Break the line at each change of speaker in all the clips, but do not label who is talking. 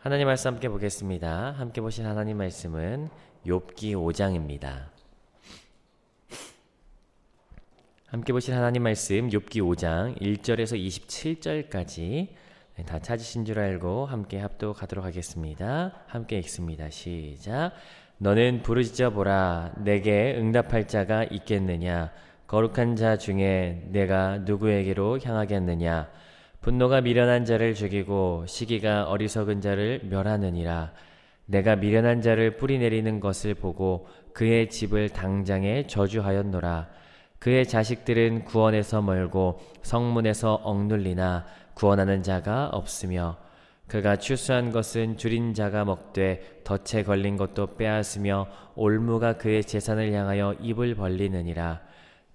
하나님 말씀 함께 보겠습니다. 함께 보신 하나님 말씀은 욥기 5장입니다. 함께 보신 하나님 말씀 욥기 5장 1절에서 27절까지 다 찾으신 줄 알고 함께 합독하도록 하겠습니다. 함께 읽습니다. 시작. 너는 부르짖어 보라. 내게 응답할 자가 있겠느냐? 거룩한 자 중에 내가 누구에게로 향하겠느냐? 분노가 미련한 자를 죽이고 시기가 어리석은 자를 멸하느니라. 내가 미련한 자를 뿌리내리는 것을 보고 그의 집을 당장에 저주하였노라. 그의 자식들은 구원에서 멀고 성문에서 억눌리나 구원하는 자가 없으며 그가 추수한 것은 줄인 자가 먹되 덫에 걸린 것도 빼앗으며 올무가 그의 재산을 향하여 입을 벌리느니라.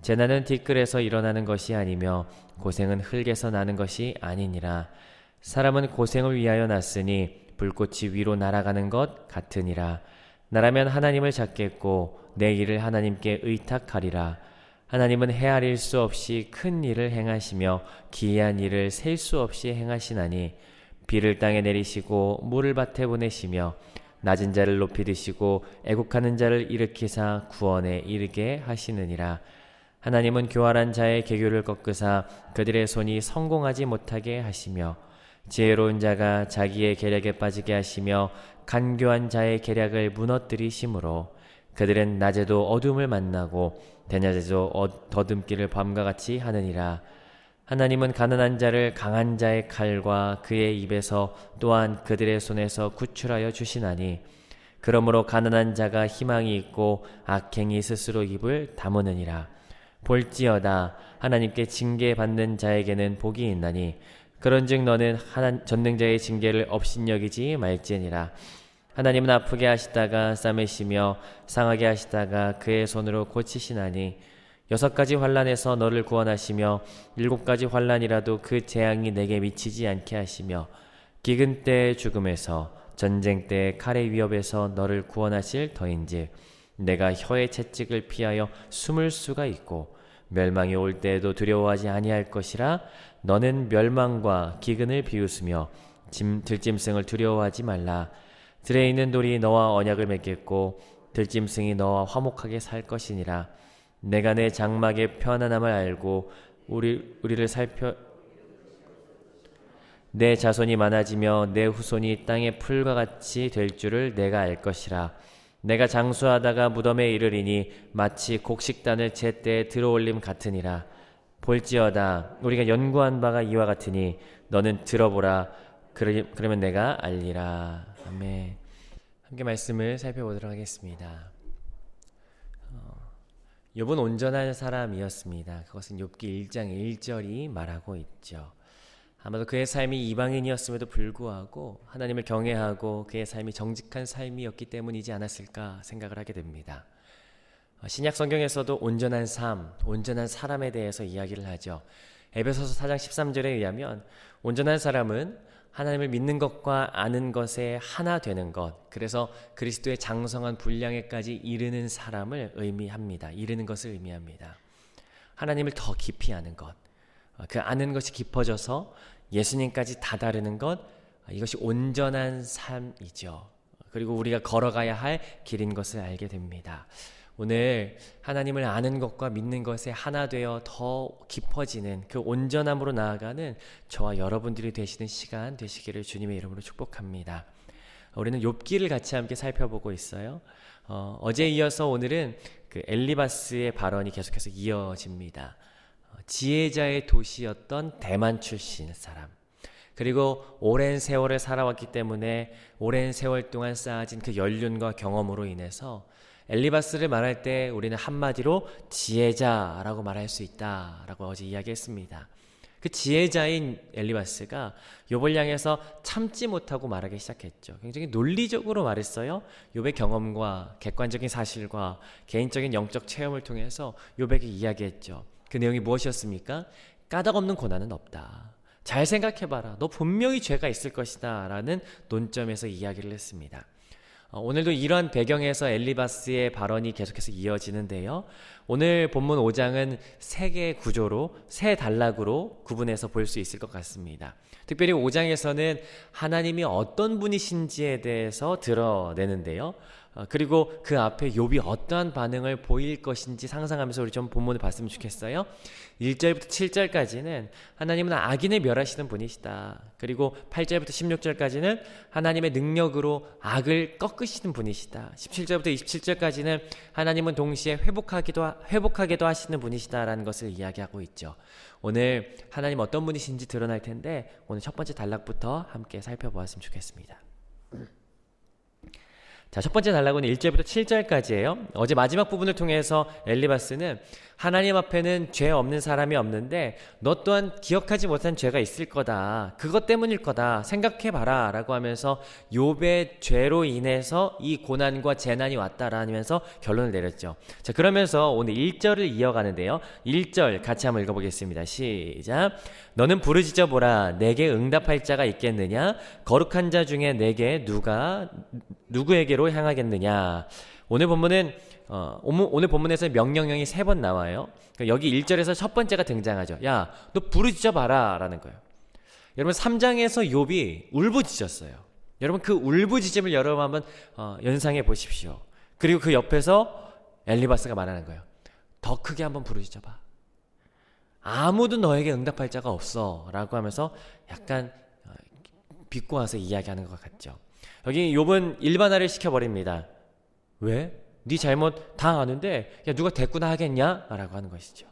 재난은 티끌에서 일어나는 것이 아니며 고생은 흙에서 나는 것이 아니니라. 사람은 고생을 위하여 났으니 불꽃이 위로 날아가는 것 같으니라. 나라면 하나님을 찾겠고 내 일을 하나님께 의탁하리라. 하나님은 헤아릴 수 없이 큰 일을 행하시며 기이한 일을 셀 수 없이 행하시나니 비를 땅에 내리시고 물을 밭에 보내시며 낮은 자를 높이 드시고 애국하는 자를 일으키사 구원에 이르게 하시느니라. 하나님은 교활한 자의 계교를 꺾으사 그들의 손이 성공하지 못하게 하시며 지혜로운 자가 자기의 계략에 빠지게 하시며 간교한 자의 계략을 무너뜨리심으로 그들은 낮에도 어둠을 만나고 대낮에도 더듬기를 밤과 같이 하느니라. 하나님은 가난한 자를 강한 자의 칼과 그의 입에서 또한 그들의 손에서 구출하여 주시나니 그러므로 가난한 자가 희망이 있고 악행이 스스로 입을 다무느니라. 볼지어다 하나님께 징계받는 자에게는 복이 있나니 그런즉 너는 전능자의 징계를 업신여기지 말지니라. 하나님은 아프게 하시다가 싸매시며 상하게 하시다가 그의 손으로 고치시나니 6가지 환난에서 너를 구원하시며 7가지 환난이라도 그 재앙이 내게 미치지 않게 하시며 기근 때의 죽음에서 전쟁 때의 칼의 위협에서 너를 구원하실 터인즉 내가 혀의 채찍을 피하여 숨을 수가 있고 멸망이 올 때에도 두려워하지 아니할 것이라. 너는 멸망과 기근을 비웃으며 들짐승을 두려워하지 말라. 들에 있는 돌이 너와 언약을 맺겠고 들짐승이 너와 화목하게 살 것이니라. 내가 내 장막의 편안함을 알고 우리를 살펴 내 자손이 많아지며 내 후손이 땅의 풀과 같이 될 줄을 내가 알 것이라. 내가 장수하다가 무덤에 이르리니 마치 곡식단을 제때에 들어올림 같으니라. 볼지어다 우리가 연구한 바가 이와 같으니 너는 들어보라. 그러면 내가 알리라. 아멘. 함께 말씀을 살펴보도록 하겠습니다. 욥은 온전한 사람이었습니다. 그것은 욥기 1장 1절이 말하고 있죠. 아마도 그의 삶이 이방인이었음에도 불구하고 하나님을 경외하고 그의 삶이 정직한 삶이었기 때문이지 않았을까 생각을 하게 됩니다. 신약 성경에서도 온전한 삶, 온전한 사람에 대해서 이야기를 하죠. 에베소서 4장 13절에 의하면 온전한 사람은 하나님을 믿는 것과 아는 것에 하나 되는 것, 그래서 그리스도의 장성한 분량에까지 이르는 사람을 의미합니다. 이르는 것을 의미합니다. 하나님을 더 깊이 아는 것, 그 아는 것이 깊어져서 예수님까지 다다르는 것, 이것이 온전한 삶이죠. 그리고 우리가 걸어가야 할 길인 것을 알게 됩니다. 오늘 하나님을 아는 것과 믿는 것에 하나 되어 더 깊어지는 그 온전함으로 나아가는 저와 여러분들이 되시는 시간 되시기를 주님의 이름으로 축복합니다. 우리는 욥기를 같이 함께 살펴보고 있어요. 어제에 이어서 오늘은 그 엘리바스의 발언이 계속해서 이어집니다. 지혜자의 도시였던 대만 출신 사람, 그리고 오랜 세월을 살아왔기 때문에 오랜 세월 동안 쌓아진 그 연륜과 경험으로 인해서 엘리바스를 말할 때 우리는 한마디로 지혜자라고 말할 수 있다라고 어제 이야기했습니다. 그 지혜자인 엘리바스가 욥을 향해서 참지 못하고 말하기 시작했죠. 굉장히 논리적으로 말했어요. 욥의 경험과 객관적인 사실과 개인적인 영적 체험을 통해서 욥에게 이야기했죠. 그 내용이 무엇이었습니까? 까닭없는 고난은 없다. 잘 생각해봐라. 너 분명히 죄가 있을 것이다 라는 논점에서 이야기를 했습니다. 오늘도 이러한 배경에서 엘리바스의 발언이 계속해서 이어지는데요. 오늘 본문 5장은 세 개의 구조로, 세 단락으로 구분해서 볼 수 있을 것 같습니다. 특별히 5장에서는 하나님이 어떤 분이신지에 대해서 드러내는데요. 그리고 그 앞에 욥이 어떠한 반응을 보일 것인지 상상하면서 우리 좀 본문을 봤으면 좋겠어요. 1절부터 7절까지는 하나님은 악인을 멸하시는 분이시다. 그리고 8절부터 16절까지는 하나님의 능력으로 악을 꺾으시는 분이시다. 17절부터 27절까지는 하나님은 동시에 회복하기도 하시는 분이시다라는 것을 이야기하고 있죠. 오늘 하나님 어떤 분이신지 드러날 텐데 오늘 첫 번째 단락부터 함께 살펴보았으면 좋겠습니다. 자, 첫 번째 단락은 1절부터 7절까지예요. 어제 마지막 부분을 통해서 엘리바스는 하나님 앞에는 죄 없는 사람이 없는데 너 또한 기억하지 못한 죄가 있을 거다. 그것 때문일 거다. 생각해봐라 라고 하면서 욥의 죄로 인해서 이 고난과 재난이 왔다라면서 결론을 내렸죠. 자, 그러면서 오늘 1절을 이어가는데요. 1절 같이 한번 읽어보겠습니다. 시작. 너는 부르짖어 보라. 내게 응답할 자가 있겠느냐? 거룩한 자 중에 내게 누구에게로 향하겠느냐? 오늘 본문에서 명령형이 3번 나와요. 여기 1절에서 첫 번째가 등장하죠. 야, 너 부르짖어 봐라 라는 거예요. 여러분 3장에서 욥이 울부짖었어요. 여러분 그 울부짖음을 여러분 한번 연상해 보십시오. 그리고 그 옆에서 엘리바스가 말하는 거예요. 더 크게 한번 부르짖어 봐. 아무도 너에게 응답할 자가 없어 라고 하면서 약간 비꼬아서 이야기하는 것 같죠. 여기 욥은 일반화를 시켜버립니다. 왜? 네 잘못 다 아는데 야 누가 대꾸나 하겠냐? 라고 하는 것이죠.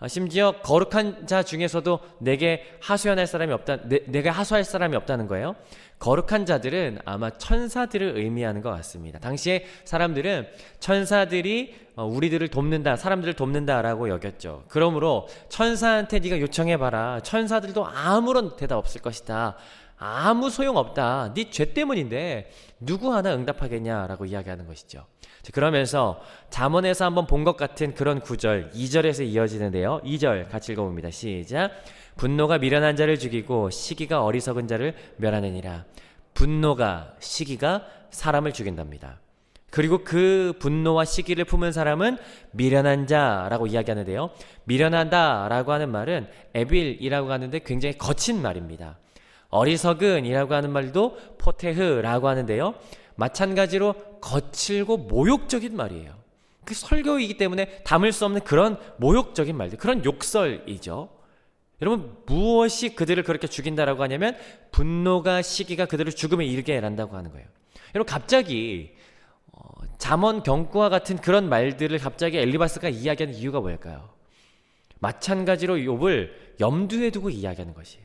심지어 거룩한 자 중에서도 내게 하소연할 사람이 없다. 내가 하소할 사람이 없다는 거예요. 거룩한 자들은 아마 천사들을 의미하는 것 같습니다. 당시에 사람들은 천사들이 우리들을 돕는다, 사람들을 돕는다라고 여겼죠. 그러므로 천사한테 네가 요청해봐라. 천사들도 아무런 대답 없을 것이다. 아무 소용없다. 네 죄 때문인데 누구 하나 응답하겠냐라고 이야기하는 것이죠. 그러면서 잠언에서 한번 본 것 같은 그런 구절 2절에서 이어지는데요. 2절 같이 읽어봅니다. 시작. 분노가 미련한 자를 죽이고 시기가 어리석은 자를 멸하느니라. 분노가, 시기가 사람을 죽인답니다. 그리고 그 분노와 시기를 품은 사람은 미련한 자라고 이야기하는데요. 미련하다라고 하는 말은 에빌이라고 하는데 굉장히 거친 말입니다. 어리석은이라고 하는 말도 포테흐라고 하는데요. 마찬가지로 거칠고 모욕적인 말이에요. 그 설교이기 때문에 담을 수 없는 그런 모욕적인 말들, 그런 욕설이죠. 여러분 무엇이 그들을 그렇게 죽인다라고 하냐면 분노가, 시기가 그들을 죽음에 이르게 한다고 하는 거예요. 여러분 갑자기 잠언 경구와 같은 그런 말들을 갑자기 엘리바스가 이야기하는 이유가 뭘까요? 마찬가지로 욥을 염두에 두고 이야기하는 것이에요.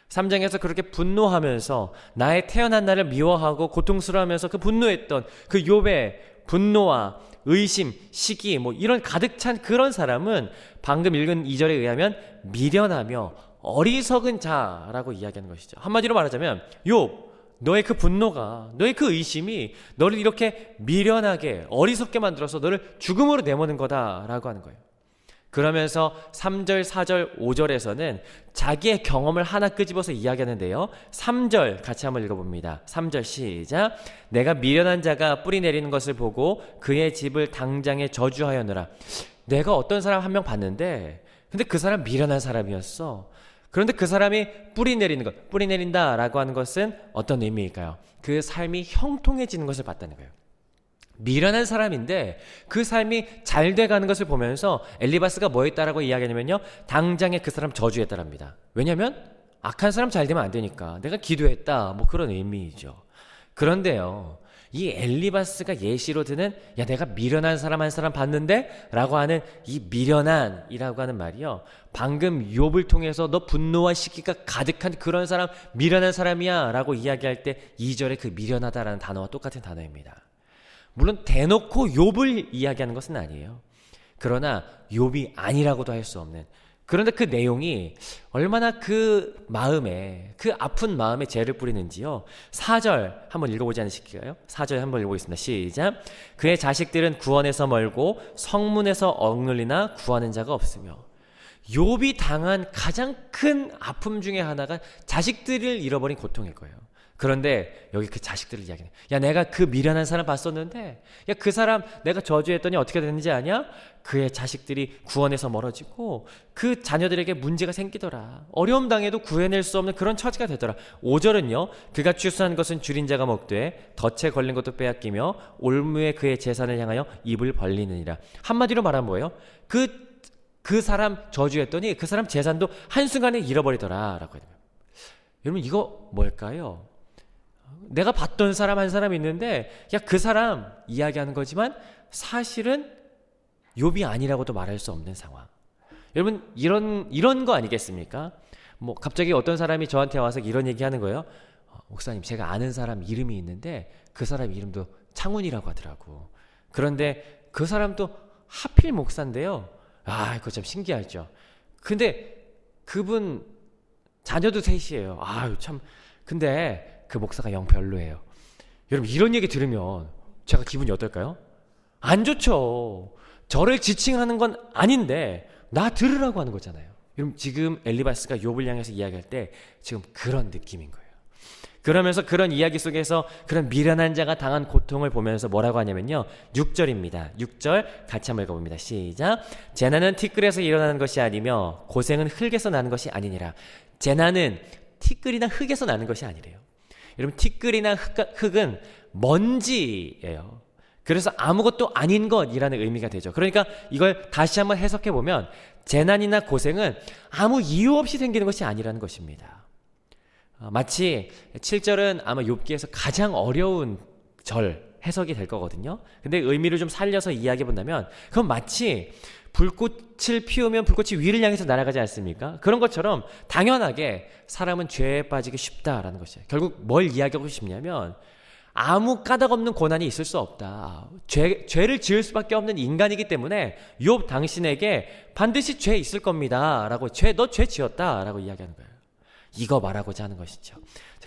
3장에서 그렇게 분노하면서 나의 태어난 날을 미워하고 고통스러워하면서 그 분노했던 그 욥의 분노와 의심, 시기 이런 가득 찬 그런 사람은 방금 읽은 2절에 의하면 미련하며 어리석은 자라고 이야기하는 것이죠. 한마디로 말하자면 욥, 너의 그 분노가, 너의 그 의심이 너를 이렇게 미련하게 어리석게 만들어서 너를 죽음으로 내모는 거다라고 하는 거예요. 그러면서 3절, 4절, 5절에서는 자기의 경험을 하나 끄집어서 이야기하는데요. 3절 같이 한번 읽어봅니다. 3절 시작. 내가 미련한 자가 뿌리 내리는 것을 보고 그의 집을 당장에 저주하였느라. 내가 어떤 사람 한 명 봤는데 근데 그 사람 미련한 사람이었어. 그런데 그 사람이 뿌리 내리는 것, 뿌리 내린다라고 하는 것은 어떤 의미일까요? 그 삶이 형통해지는 것을 봤다는 거예요. 미련한 사람인데 그 삶이 잘 돼가는 것을 보면서 엘리바스가 뭐 했다라고 이야기하냐면요, 당장에 그 사람 저주했다랍니다. 왜냐하면 악한 사람 잘 되면 안 되니까 내가 기도했다, 그런 의미이죠. 그런데요, 이 엘리바스가 예시로 드는 야 내가 미련한 사람 한 사람 봤는데 라고 하는 이 미련한이라고 하는 말이요, 방금 욥을 통해서 너 분노와 시기가 가득한 그런 사람 미련한 사람이야 라고 이야기할 때 2절에 그 미련하다라는 단어와 똑같은 단어입니다. 물론 대놓고 욥을 이야기하는 것은 아니에요. 그러나 욥이 아니라고도 할 수 없는, 그런데 그 내용이 얼마나 그 마음에, 그 아픈 마음에 죄를 뿌리는지요. 4절 한번 읽어보지 않으실까요? 4절 한번 읽어보겠습니다. 시작. 그의 자식들은 구원에서 멀고 성문에서 억눌리나 구하는 자가 없으며. 욥이 당한 가장 큰 아픔 중에 하나가 자식들을 잃어버린 고통일 거예요. 그런데 여기 그 자식들을 이야기해. 야, 내가 그 미련한 사람 봤었는데, 야, 그 사람 내가 저주했더니 어떻게 됐는지 아냐? 그의 자식들이 구원에서 멀어지고 그 자녀들에게 문제가 생기더라. 어려움 당해도 구해낼 수 없는 그런 처지가 되더라. 5절은요. 그가 추수한 것은 줄인 자가 먹되 덫에 걸린 것도 빼앗기며 올무에 그의 재산을 향하여 입을 벌리느니라. 한마디로 말하면 뭐예요? 그 사람 저주했더니 그 사람 재산도 한순간에 잃어버리더라 라고 해요. 여러분, 이거 뭘까요? 내가 봤던 사람 한 사람 있는데, 야, 그 사람 이야기하는 거지만 사실은 욥이 아니라고도 말할 수 없는 상황. 여러분, 이런 거 아니겠습니까? 뭐 갑자기 어떤 사람이 저한테 와서 이런 얘기하는 거예요. 목사님, 제가 아는 사람 이름이 있는데 그 사람 이름도 창훈이라고 하더라고. 그런데 그 사람도 하필 목사인데요. 아, 그거 참 신기하죠. 근데 그분 자녀도 셋이에요. 아유, 참. 근데 그 목사가 영 별로예요. 여러분, 이런 얘기 들으면 제가 기분이 어떨까요? 안 좋죠. 저를 지칭하는 건 아닌데 나 들으라고 하는 거잖아요. 여러분, 지금 엘리바스가 욥을 향해서 이야기할 때 지금 그런 느낌인 거예요. 그러면서 그런 이야기 속에서 그런 미련한 자가 당한 고통을 보면서 뭐라고 하냐면요. 6절입니다. 6절 같이 한번 읽어봅니다. 시작. 재난은 티끌에서 일어나는 것이 아니며 고생은 흙에서 나는 것이 아니니라. 재난은 티끌이나 흙에서 나는 것이 아니래요. 여러분, 티끌이나 흙은 먼지예요. 그래서 아무것도 아닌 것이라는 의미가 되죠. 그러니까 이걸 다시 한번 해석해 보면 재난이나 고생은 아무 이유 없이 생기는 것이 아니라는 것입니다. 마치 7절은 아마 욥기에서 가장 어려운 절 해석이 될 거거든요. 근데 의미를 좀 살려서 이야기해 본다면 그건 마치 불꽃을 피우면 불꽃이 위를 향해서 날아가지 않습니까? 그런 것처럼 당연하게 사람은 죄에 빠지기 쉽다라는 것이에요. 결국 뭘 이야기하고 싶냐면 아무 까닭 없는 고난이 있을 수 없다. 죄를 지을 수밖에 없는 인간이기 때문에 욥 당신에게 반드시 죄 있을 겁니다. 라고 너 죄 지었다. 라고 이야기하는 거예요. 이거 말하고자 하는 것이죠.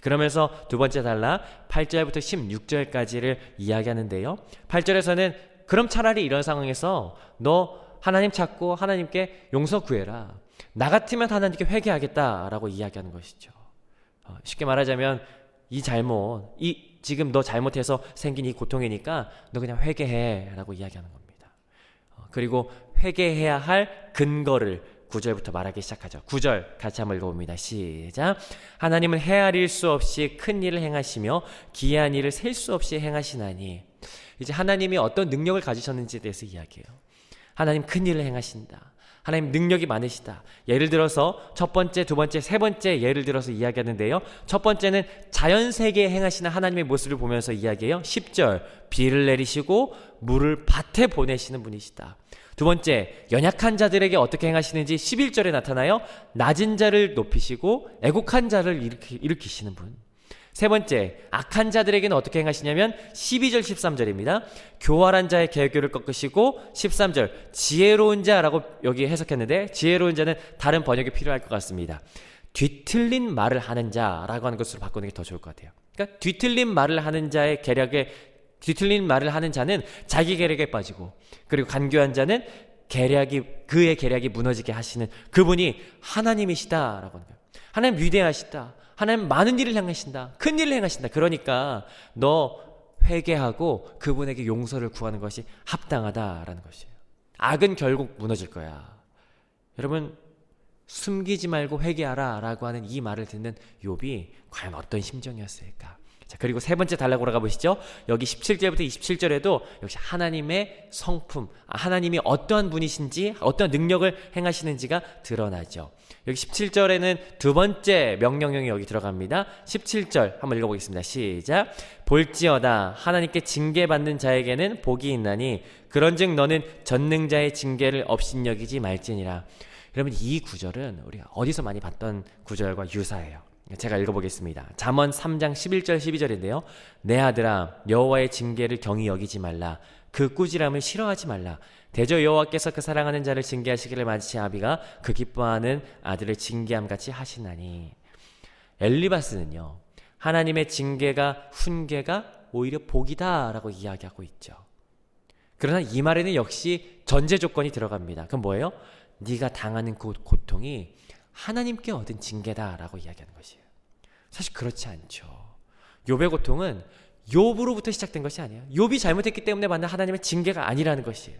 그러면서 두 번째 단락 8절부터 16절까지를 이야기하는데요. 8절에서는 그럼 차라리 이런 상황에서 너 하나님 찾고 하나님께 용서 구해라. 나 같으면 하나님께 회개하겠다라고 이야기하는 것이죠. 쉽게 말하자면 이 잘못, 지금 너 잘못해서 생긴 이 고통이니까 너 그냥 회개해 라고 이야기하는 겁니다. 그리고 회개해야 할 근거를 9절부터 말하기 시작하죠. 9절 같이 한번 읽어봅니다. 시작. 하나님은 헤아릴 수 없이 큰 일을 행하시며 기이한 일을 셀 수 없이 행하시나니. 이제 하나님이 어떤 능력을 가지셨는지에 대해서 이야기해요. 하나님 큰 일을 행하신다. 하나님 능력이 많으시다. 예를 들어서 첫 번째, 두 번째, 세 번째 예를 들어서 이야기하는데요. 첫 번째는 자연 세계에 행하시는 하나님의 모습을 보면서 이야기해요. 10절 비를 내리시고 물을 밭에 보내시는 분이시다. 두 번째, 연약한 자들에게 어떻게 행하시는지 11절에 나타나요. 낮은 자를 높이시고 애곡한 자를 일으키시는 분. 세 번째, 악한 자들에게는 어떻게 행하시냐면 12절 13절입니다. 교활한 자의 계교를 꺾으시고 13절 지혜로운 자라고 여기 해석했는데 지혜로운 자는 다른 번역이 필요할 것 같습니다. 뒤틀린 말을 하는 자라고 하는 것으로 바꾸는 게 더 좋을 것 같아요. 그러니까 뒤틀린 말을 하는 자의 계략에 뒤틀린 말을 하는 자는 자기 계략에 빠지고 그리고 간교한 자는 그의 계략이 무너지게 하시는 그분이 하나님이시다라고 하는 거예요. 하나님 위대하시다. 하나님 많은 일을 행하신다. 큰 일을 행하신다. 그러니까 너 회개하고 그분에게 용서를 구하는 것이 합당하다라는 것이에요. 악은 결국 무너질 거야. 여러분, 숨기지 말고 회개하라 라고 하는 이 말을 듣는 욥이 과연 어떤 심정이었을까? 자, 그리고 세 번째 단락으로 가보시죠. 여기 17절부터 27절에도 역시 하나님의 성품, 하나님이 어떠한 분이신지 어떤 능력을 행하시는지가 드러나죠. 여기 17절에는 두 번째 명령형이 여기 들어갑니다. 17절 한번 읽어보겠습니다. 시작. 볼지어다 하나님께 징계받는 자에게는 복이 있나니 그런즉 너는 전능자의 징계를 업신여기지 말지니라. 여러분, 이 구절은 우리가 어디서 많이 봤던 구절과 유사해요. 제가 읽어보겠습니다. 잠언 3장 11절 12절인데요. 내 아들아 여호와의 징계를 경히 여기지 말라. 그 꾸지람을 싫어하지 말라. 대저 여호와께서 그 사랑하는 자를 징계하시기를 마치 아비가 그 기뻐하는 아들을 징계함같이 하시나니. 엘리바스는요, 하나님의 징계가 훈계가 오히려 복이다라고 이야기하고 있죠. 그러나 이 말에는 역시 전제 조건이 들어갑니다. 그건 뭐예요? 네가 당하는 그 고통이 하나님께 얻은 징계다라고 이야기하는 것이에요. 사실 그렇지 않죠. 욥의 고통은 욥으로부터 시작된 것이 아니에요. 욥이 잘못했기 때문에 받는 하나님의 징계가 아니라는 것이에요.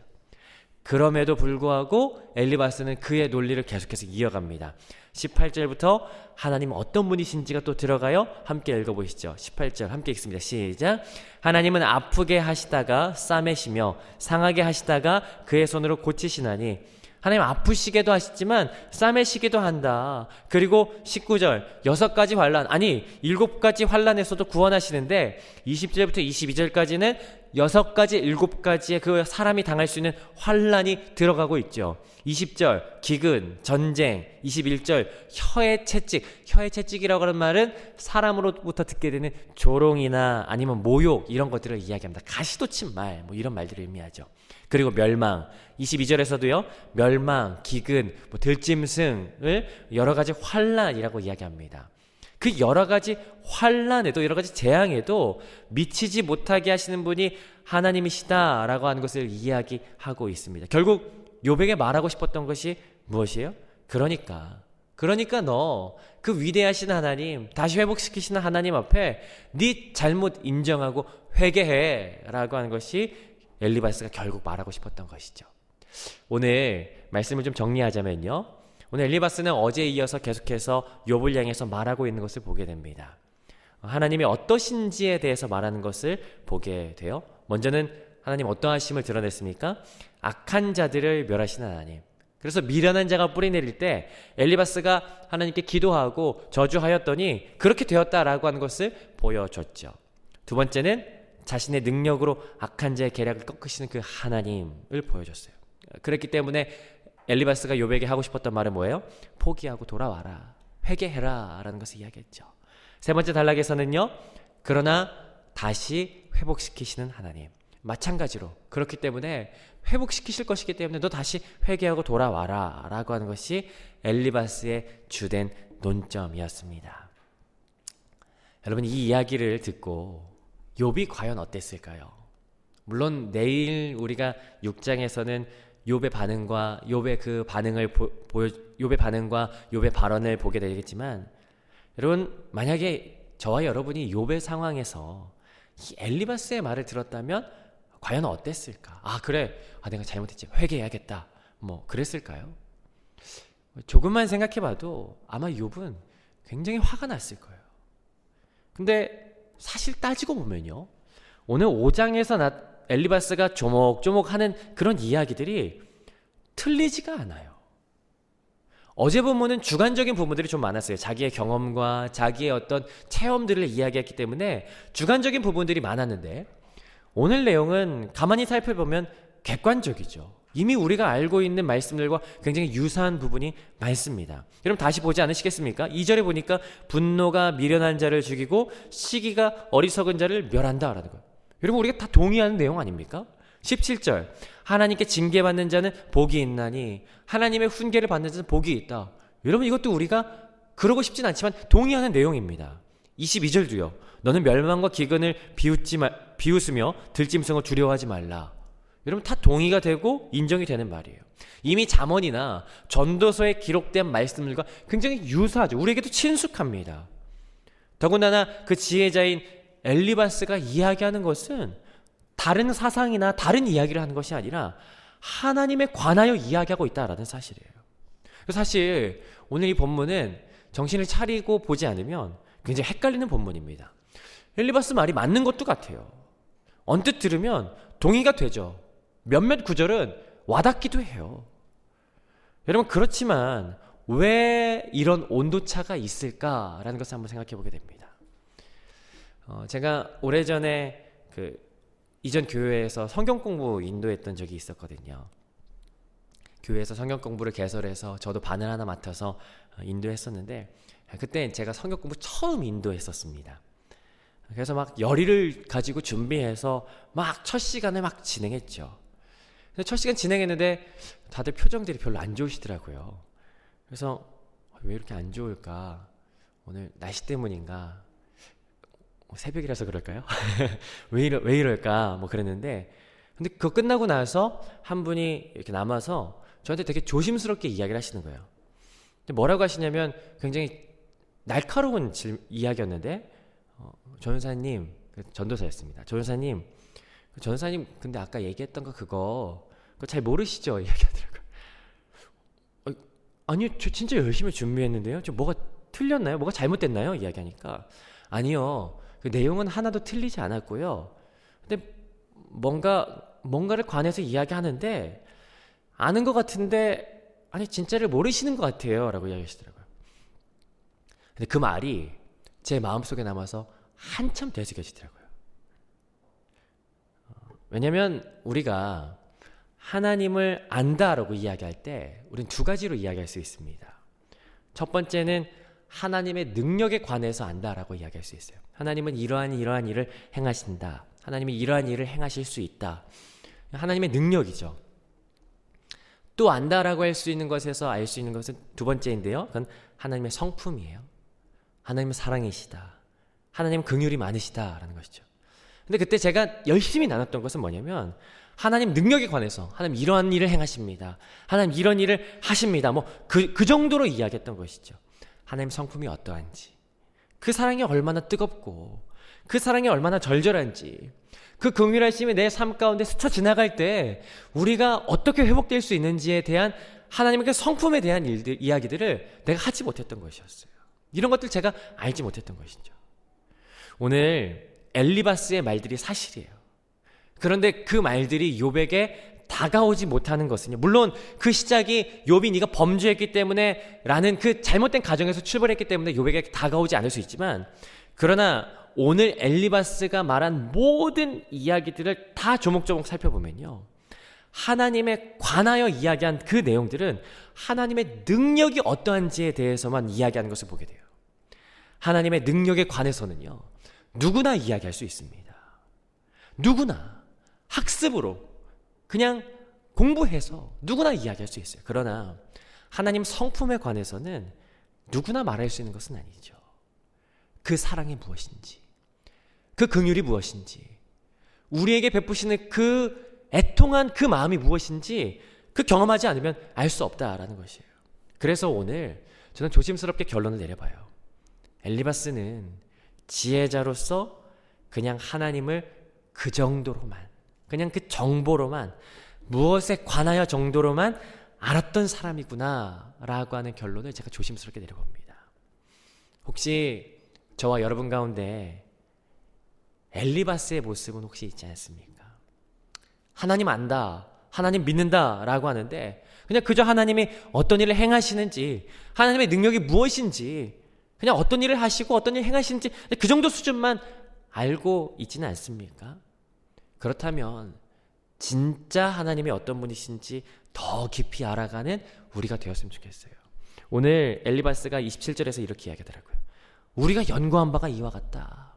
그럼에도 불구하고 엘리바스는 그의 논리를 계속해서 이어갑니다. 18절부터 하나님은 어떤 분이신지가 또 들어가요. 함께 읽어보시죠. 18절 함께 읽습니다. 시작. 하나님은 아프게 하시다가 싸매시며 상하게 하시다가 그의 손으로 고치시나니 하나님 아프시게도 하시지만 싸매시기도 한다. 그리고 19절 6가지 환난, 아니 7가지 환난에서도 구원하시는데 20절부터 22절까지는 6가지 7가지의 그 사람이 당할 수 있는 환난이 들어가고 있죠. 20절 기근, 전쟁, 21절 혀의 채찍. 혀의 채찍이라고 하는 말은 사람으로부터 듣게 되는 조롱이나 아니면 모욕 이런 것들을 이야기합니다. 가시돋친 말, 뭐 이런 말들을 의미하죠. 그리고 멸망, 22절에서도요 멸망, 기근, 들짐승을 여러 가지 환난이라고 이야기합니다. 그 여러 가지 환난에도 여러 가지 재앙에도 미치지 못하게 하시는 분이 하나님이시다라고 하는 것을 이야기하고 있습니다. 결국 욥에게 말하고 싶었던 것이 무엇이에요? 그러니까 너 그 위대하신 하나님, 다시 회복시키시는 하나님 앞에 네 잘못 인정하고 회개해 라고 하는 것이 엘리바스가 결국 말하고 싶었던 것이죠. 오늘 말씀을 좀 정리하자면요, 오늘 엘리바스는 어제에 이어서 계속해서 욥을 향해서 말하고 있는 것을 보게 됩니다. 하나님이 어떠신지에 대해서 말하는 것을 보게 돼요. 먼저는 하나님 어떠하심을 드러냈습니까? 악한 자들을 멸하시는 하나님. 그래서 미련한 자가 뿌리 내릴 때 엘리바스가 하나님께 기도하고 저주하였더니 그렇게 되었다라고 하는 것을 보여줬죠. 두 번째는 자신의 능력으로 악한 자의 계략을 꺾으시는 그 하나님을 보여줬어요. 그렇기 때문에 엘리바스가 욥에게 하고 싶었던 말은 뭐예요? 포기하고 돌아와라, 회개해라 라는 것을 이야기했죠. 세 번째 단락에서는요, 그러나 다시 회복시키시는 하나님. 마찬가지로 그렇기 때문에 회복시키실 것이기 때문에 너 다시 회개하고 돌아와라 라고 하는 것이 엘리바스의 주된 논점이었습니다. 여러분, 이 이야기를 듣고 욥이 과연 어땠을까요? 물론 내일 우리가 6장에서는 욥의 반응과 욥의 그 반응을 욥의 반응과 욥의 발언을 보게 되겠지만, 여러분 만약에 저와 여러분이 욥의 상황에서 이 엘리바스의 말을 들었다면 과연 어땠을까? 그래, 내가 잘못했지, 회개해야겠다, 뭐 그랬을까요? 조금만 생각해봐도 아마 욥은 굉장히 화가 났을 거예요. 근데 사실 따지고 보면요, 오늘 5장에서 엘리바스가 조목조목 하는 그런 이야기들이 틀리지가 않아요. 어제 본문은 주관적인 부분들이 좀 많았어요. 자기의 경험과 자기의 어떤 체험들을 이야기했기 때문에 주관적인 부분들이 많았는데, 오늘 내용은 가만히 살펴보면 객관적이죠. 이미 우리가 알고 있는 말씀들과 굉장히 유사한 부분이 많습니다. 여러분 다시 보지 않으시겠습니까? 2절에 보니까 분노가 미련한 자를 죽이고 시기가 어리석은 자를 멸한다 라는 거예요. 여러분 우리가 다 동의하는 내용 아닙니까? 17절 하나님께 징계받는 자는 복이 있나니 하나님의 훈계를 받는 자는 복이 있다. 여러분 이것도 우리가 그러고 싶진 않지만 동의하는 내용입니다. 22절도요. 너는 멸망과 기근을 비웃으며 들짐승을 두려워하지 말라. 여러분 다 동의가 되고 인정이 되는 말이에요. 이미 잠언이나 전도서에 기록된 말씀들과 굉장히 유사하죠. 우리에게도 친숙합니다. 더군다나 그 지혜자인 엘리바스가 이야기하는 것은 다른 사상이나 다른 이야기를 하는 것이 아니라 하나님에 관하여 이야기하고 있다라는 사실이에요. 사실 오늘 이 본문은 정신을 차리고 보지 않으면 굉장히 헷갈리는 본문입니다. 엘리바스 말이 맞는 것도 같아요. 언뜻 들으면 동의가 되죠. 몇몇 구절은 와닿기도 해요. 여러분 그렇지만 왜 이런 온도차가 있을까라는 것을 한번 생각해 보게 됩니다. 제가 오래전에 이전 교회에서 성경 공부 인도했던 적이 있었거든요. 교회에서 성경 공부를 개설해서 저도 반을 하나 맡아서 인도했었는데, 그때 제가 성경 공부 처음 인도했었습니다. 그래서 막 열의를 가지고 준비해서 막 첫 시간을 막 진행했죠. 첫 시간 진행했는데 다들 표정들이 별로 안 좋으시더라고요. 그래서 왜 이렇게 안 좋을까? 오늘 날씨 때문인가? 새벽이라서 그럴까요? 왜 이럴까? 뭐 그랬는데, 근데 그거 끝나고 나서 한 분이 이렇게 남아서 저한테 되게 조심스럽게 이야기를 하시는 거예요. 근데 뭐라고 하시냐면 굉장히 날카로운 이야기였는데, 전사님, 전도사였습니다. 전사님, 근데 아까 얘기했던 거 그거 잘 모르시죠? 이야기하더라고요. 아니요, 저 진짜 열심히 준비했는데요. 저 뭐가 틀렸나요? 뭐가 잘못됐나요? 이야기하니까 아니요, 그 내용은 하나도 틀리지 않았고요. 근데 뭔가를 관해서 이야기하는데 아는 것 같은데 아니 진짜를 모르시는 것 같아요 라고 이야기하시더라고요. 근데 그 말이 제 마음속에 남아서 한참 되새겨지더라고요. 왜냐면 우리가 하나님을 안다라고 이야기할 때 우린 두 가지로 이야기할 수 있습니다. 첫 번째는 하나님의 능력에 관해서 안다라고 이야기할 수 있어요. 하나님은 이러한 일을 행하신다. 하나님이 이러한 일을 행하실 수 있다. 하나님의 능력이죠. 또 안다라고 할 수 있는 것에서 알 수 있는 것은 두 번째인데요. 그건 하나님의 성품이에요. 하나님은 사랑이시다. 하나님은 긍휼이 많으시다라는 것이죠. 근데 그때 제가 열심히 나눴던 것은 뭐냐면 하나님 능력에 관해서 하나님 이러한 일을 행하십니다. 하나님 이런 일을 하십니다. 그 정도로 이야기했던 것이죠. 하나님 성품이 어떠한지, 그 사랑이 얼마나 뜨겁고 그 사랑이 얼마나 절절한지, 그 긍휼하심이 내 삶 가운데 스쳐 지나갈 때 우리가 어떻게 회복될 수 있는지에 대한 하나님의 그 성품에 대한 이야기들을 내가 하지 못했던 것이었어요. 이런 것들 제가 알지 못했던 것이죠. 오늘 엘리바스의 말들이 사실이에요. 그런데 그 말들이 욥에게 다가오지 못하는 것은요, 물론 그 시작이 욥이 네가 범죄했기 때문에 라는 그 잘못된 가정에서 출발했기 때문에 욥에게 다가오지 않을 수 있지만, 그러나 오늘 엘리바스가 말한 모든 이야기들을 다 조목조목 살펴보면요, 하나님에 관하여 이야기한 그 내용들은 하나님의 능력이 어떠한지에 대해서만 이야기하는 것을 보게 돼요. 하나님의 능력에 관해서는요, 누구나 이야기할 수 있습니다. 누구나 학습으로 그냥 공부해서 누구나 이야기할 수 있어요. 그러나 하나님 성품에 관해서는 누구나 말할 수 있는 것은 아니죠. 그 사랑이 무엇인지, 그 긍휼이 무엇인지, 우리에게 베푸시는 그 애통한 그 마음이 무엇인지 그 경험하지 않으면 알 수 없다라는 것이에요. 그래서 오늘 저는 조심스럽게 결론을 내려봐요. 엘리바스는 지혜자로서 그냥 하나님을 그 정도로만, 그냥 그 정보로만, 무엇에 관하여 정도로만 알았던 사람이구나 라고 하는 결론을 제가 조심스럽게 내려봅니다. 혹시 저와 여러분 가운데 엘리바스의 모습은 혹시 있지 않습니까? 하나님 안다, 하나님 믿는다 라고 하는데 그냥 그저 하나님이 어떤 일을 행하시는지, 하나님의 능력이 무엇인지, 그냥 어떤 일을 하시고 어떤 일을 행하시는지 그 정도 수준만 알고 있지는 않습니까? 그렇다면 진짜 하나님이 어떤 분이신지 더 깊이 알아가는 우리가 되었으면 좋겠어요. 오늘 엘리바스가 27절에서 이렇게 이야기하더라고요. 우리가 연구한 바가 이와 같다.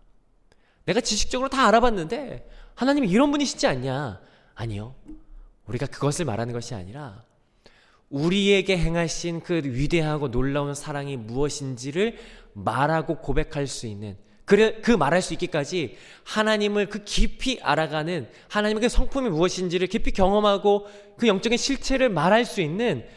내가 지식적으로 다 알아봤는데 하나님이 이런 분이시지 않냐? 아니요. 우리가 그것을 말하는 것이 아니라 우리에게 행하신 그 위대하고 놀라운 사랑이 무엇인지를 말하고 고백할 수 있는, 그 말할 수 있기까지 하나님을 그 깊이 알아가는, 하나님의 그 성품이 무엇인지를 깊이 경험하고 그 영적인 실체를 말할 수 있는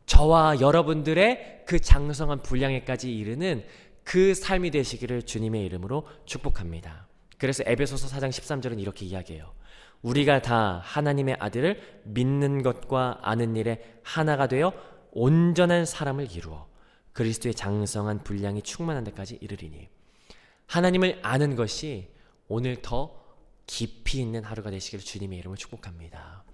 저와 여러분들의 그 장성한 분량에까지 이르는 그 삶이 되시기를 주님의 이름으로 축복합니다. 그래서 에베소서 4장 13절은 이렇게 이야기해요. 우리가 다 하나님의 아들을 믿는 것과 아는 일에 하나가 되어 온전한 사람을 이루어 그리스도의 장성한 분량이 충만한 데까지 이르리니. 하나님을 아는 것이 오늘 더 깊이 있는 하루가 되시기를 주님의 이름으로 축복합니다.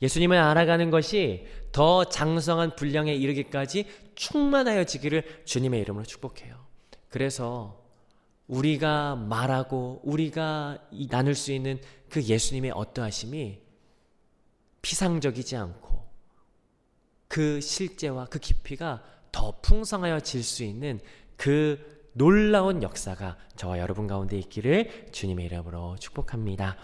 예수님을 알아가는 것이 더 장성한 분량에 이르기까지 충만하여지기를 주님의 이름으로 축복해요. 그래서 우리가 말하고 우리가 나눌 수 있는 그 예수님의 어떠하심이 피상적이지 않고 그 실제와 그 깊이가 더 풍성하여질 수 있는 그 놀라운 역사가 저와 여러분 가운데 있기를 주님의 이름으로 축복합니다.